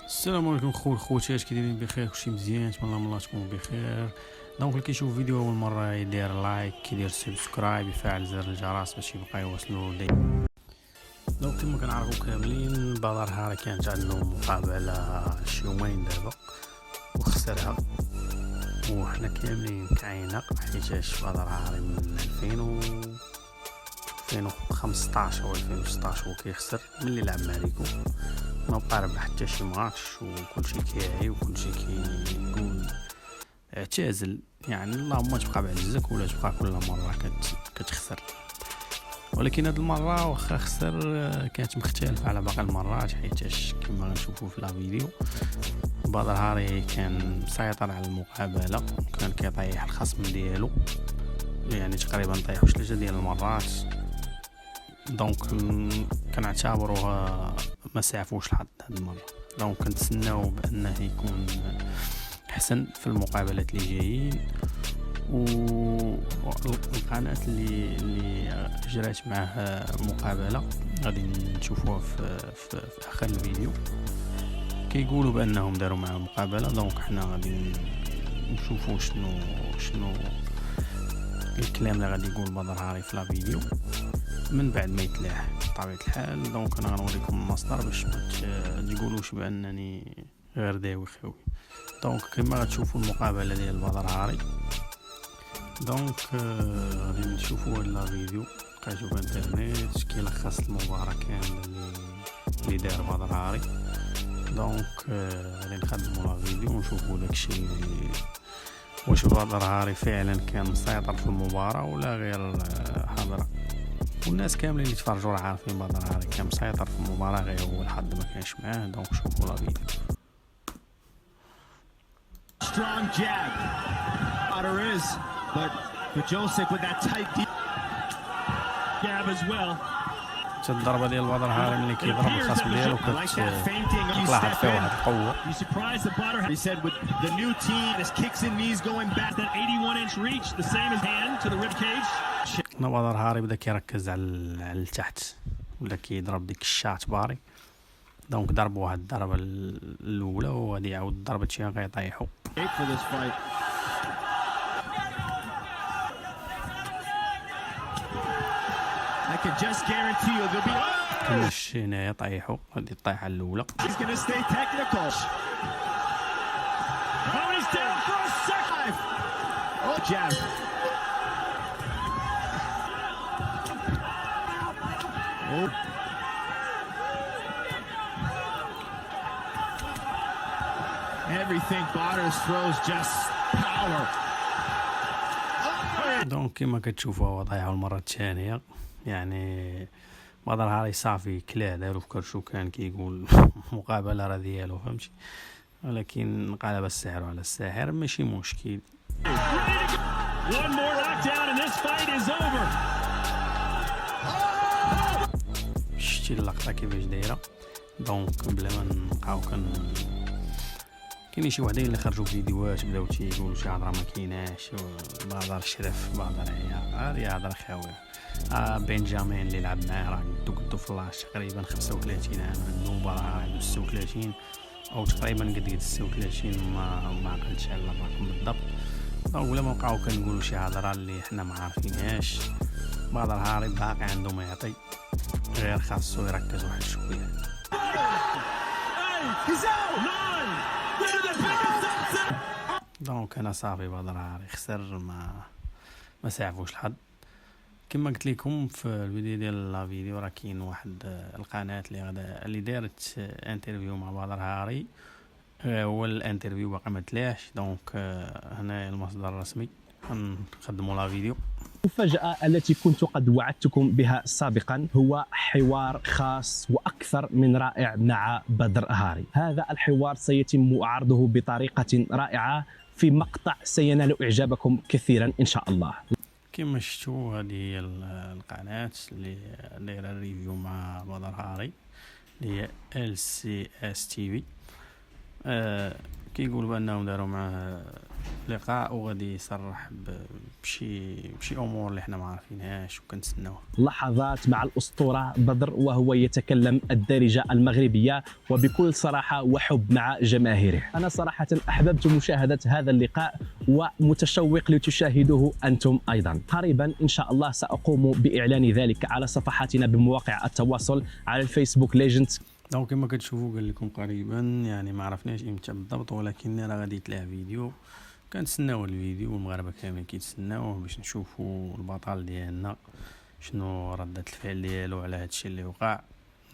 السلام عليكم خوتات، كي دايرين؟ بخير؟ كلشي مزيان؟ نتمنى من الله تكونوا بخير. دونك اللي كيشوف فيديو اول مره يدير لايك، كيدير سبسكرايب، يفعل زر الجرس باش يبقى يوصلوا دايما. دونك كما كنعرفوا كاملين بدر هاري كانت عنده مقابله شي يومين دابا وخسرها، وحنا كاملين كعينا حيتاش بدر هاري من 2015 و 2016 وكيخسر ملي لعب ماريكو، ما بقى ربح حتى شي ماتش وكلشي كيعي وكلشي كيقول اعتزل. يعني اللهم تبقى بعجزك ولا تبقى كل مره كتخسر. ولكن هاد المره واخا خسر كانت مختلفه على باقي المرات، حيتاش كما غنشوفوا في لا فيديو بدر هاري كان مسيطر على المقابله، كان كيطيح الخصم ديالو، يعني تقريبا طيحوا 3 ديال المرات. دونك كنعتبروها ما سعفوش الحظ هاد المره. دونك كنتسناو بانه يكون احسن في المقابلات اللي جايين، والقناه اللي جرات معاه مقابله غادي نشوفوها في اخر الفيديو. كيقولوا بانهم داروا معاه مقابله، دونك حنا غادي نشوفوا شنو الكلام اللي غادي يقول بدر هاري في لا فيديو من بعد ما يتلاح بطبيعه الحال. دونك انا غنوريكم المصدر باش ما تقولوش بانني غير داوي خوي. دونك كما غتشوفوا المقابله ديال بدر هاري، دونك غادي نشوفوا هاد لا فيديو لقيتو في الانترنت كيلخص المباراه كامله اللي دار بدر هاري. دونك غادي نخدموا لا فيديو ونشوفوا داكشي واش بدر هاري فعلا كان مسيطر في المباراه ولا غير حضره. والناس كاملين اللي تفرجوا راه عارفين بدر هاري كان مسيطر في المباراه، غير هو الحظ ما كانش معاه. دونك شوفوا لا فيديو. Strong jab. Potter is, but Joseph with that tight deep jab as well. الضربه ديال بدر هاري ملي كيضرب الخصم ديالو كتطلع فيه واحد القوه. You surprised the Potter. He said with the new team, his kicks and knees going back. That 81-inch reach, the same as hand to the rib cage. بدر هاري بدا كيركز على التحت، ولا كيضرب ديك الشات باري. دونك ضربوا واحد الضربه الاولى وغادي يعاود الضربه الثانيه غيطيحوا. I can just guarantee you there'll be. كلش هنايا طيحوا، هذه الطيحه الاولى. He's going to stay technical. Oh, he's down for a second. Oh, jab. Oh. Everything Butters throws just power. دونك كما كتشوفوا هو طيحوا المره الثانيه. يعني بدر هاري صافي كلا دارو في كرشو، كان كيقول مقابله راه ديالو، فهمتي؟ ولكن قلب السحر على الساحر، ماشي مشكل. One more knockdown and this fight is over. شتي اللقطه كيفاش دايره. دونك بلا ما نبقاو كاينين شي وحدين اللي خرجوا فيديوهات بداو تيقولوا شي هضره ما كايناش، بدر شرف بدر عيا هذه هضره خاويه. بنجامين اللي لعب معاه راه قدو فلاش تقريبا 35 عام عنده، بدر عنده 36 او تقريبا قد 36، ما عقلتش على الرقم بالضبط. دونك ولا ما بقاو كنقولوا شي هضره اللي حنا ما عارفينهاش. بدر هاري باقي عنده ما يعطي، غير خاصو يركز واحد شويه. دونك انا صافي بدر هاري خسر، ما سعفوش الحظ. كما قلت لكم في الفيديو ديال لا فيديو راه كاين واحد القناه اللي دارت انترفيو مع بدر هاري، هو الانترفيو باقي ما تلاش. دونك هنا المصدر الرسمي، نخدموا لا فيديو. المفاجأة التي كنت قد وعدتكم بها سابقا هو حوار خاص وأكثر من رائع مع بدر هاري. هذا الحوار سيتم عرضه بطريقة رائعة في مقطع سينال إعجابكم كثيرا إن شاء الله. كما شفتوا هذه هي القناة اللي دايره الريفيو مع بدر هاري، اللي هي LCS TV. كيقولوا بانهم داروا معاه لقاء وغادي يصرح بشي امور اللي حنا ما عارفينهاش وكنتسناوها. لحظات مع الأسطورة بدر وهو يتكلم الدارجة المغربية وبكل صراحة وحب مع جماهيره. أنا صراحة أحببت مشاهدة هذا اللقاء ومتشوق لتشاهدوه أنتم أيضا. قريبا إن شاء الله سأقوم بإعلان ذلك على صفحاتنا بمواقع التواصل على الفيسبوك ليجندز. دونك كما كتشوفوا قال لكم قريبا، يعني ما عرفناش امتى بالضبط، ولكن راه غادي يطلع فيديو. كنتسناو الفيديو والمغاربه كاملين كيتسناوه باش نشوفوا البطل ديالنا شنو ردة الفعل ديالو على هادشي اللي وقع.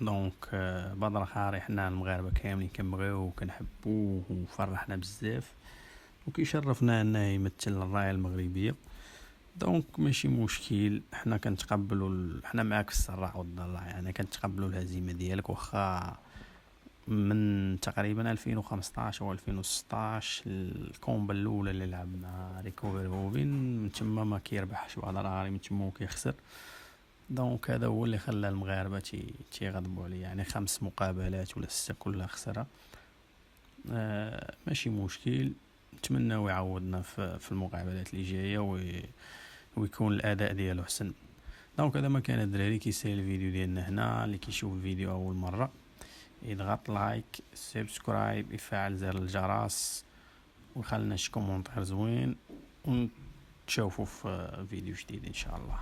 دونك بدر خاري حنا المغاربه كاملين كنبغيوه وكنحبوه وفرحنا بزاف وكيشرفنا انه يمثل الرايه المغربيه. دونك ماشي مشكل، حنا كنتقبلوا حنا معاك في السراء والضراء، يعني كنتقبلوا الهزيمه ديالك واخا من تقريبا 2015 و 2016 الكومبا الاولى اللي لعب مع ريكو فيرهوفن من تما ما كيربحش بدر هاري، من تما كيخسر. دونك هذا هو اللي خلى المغاربه تيغضبوا عليه، يعني 5 مقابلات ولا 6 كلها خسرها. ماشي مشكل، نتمنى يعوضنا في المقابلات اللي جايه ويكون الاداء ديالو احسن. دونك هذا ما كان الدراري. كيسالي الفيديو ديالنا هنا، اللي كيشوف الفيديو اول مره يضغط لايك، سبسكرايب، يفعل زر الجرس وخلنا شي كومونتير زوين، ونتشوفوا في فيديو جديد ان شاء الله.